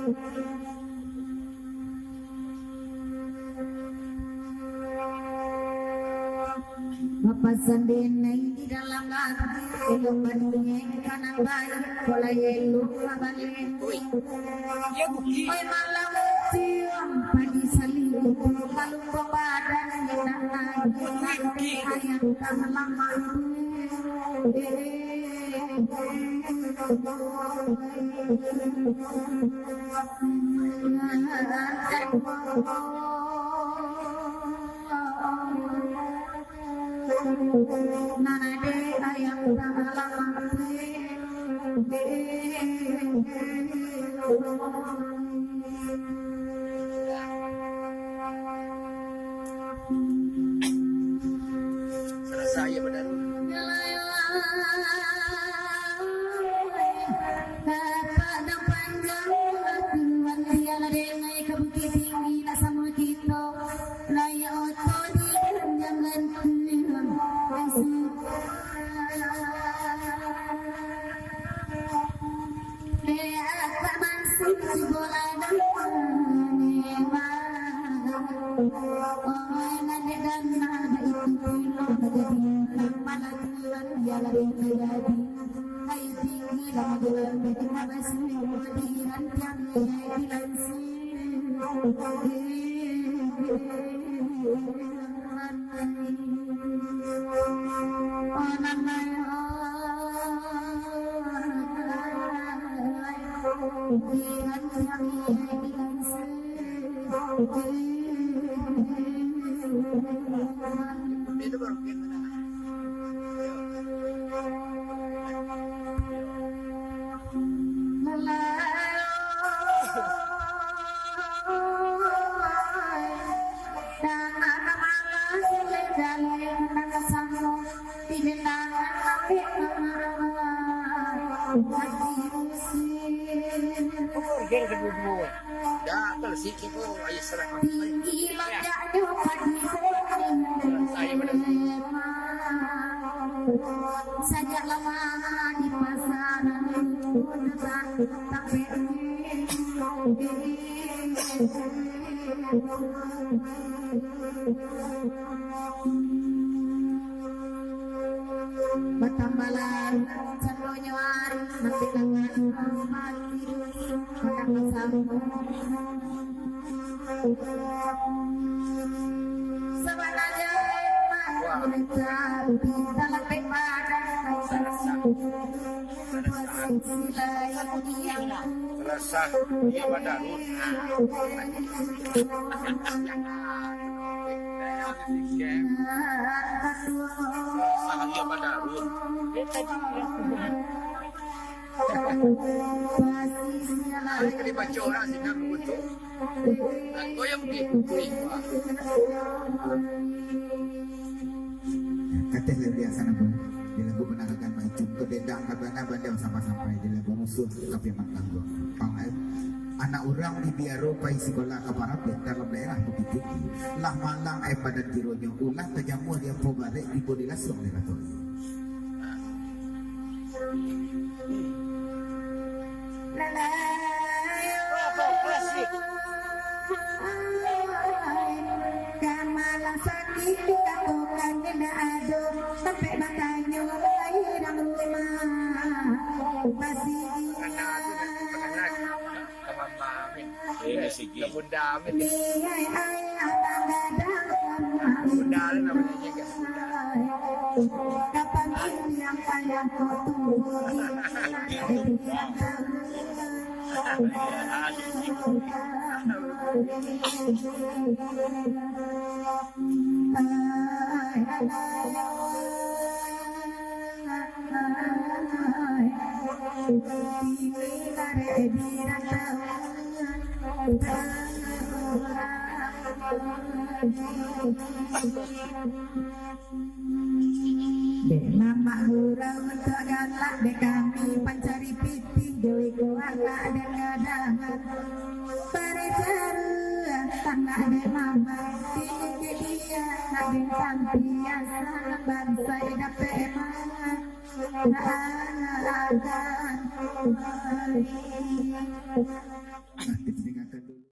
Bapak sendiri di dalam hati yang menunya kanan baik pola yelu kabalik oi malam tiang pagi saliu lalu badan yang ayam kan lama Nana ayam Saya benar. Sajak lama di pasaran tapi batambalan canonya waru nanti tangan mati kadang bersama sebenarnya dalam Rasa dia badarut. Dia badarut. Ini dibaca orang sih nak betul. Kau yang begitu. Kata yang biasa nak di lagu menangkan macam kededang kabana bandel sampai-sampai di lagu musuh kafe matanggo. Anak orang di biaro pai sekolah ke parapet dalam daerah Bukit Tinggi. Lah malang pada tironya ulah terjamu dia pobare di bodi langsung di raton. Kamalang sakit katokan kena ado sampai matanya air dan rumah masih ini segi bunda amin. Bunda namanya juga. Kapan yang sayang kau tunggu de mama hurau mentegaklah de kami pancari piting dewi anak dan gadangan percara tanah de mama tinggi dia nadi sampiasa bangsa dapat emak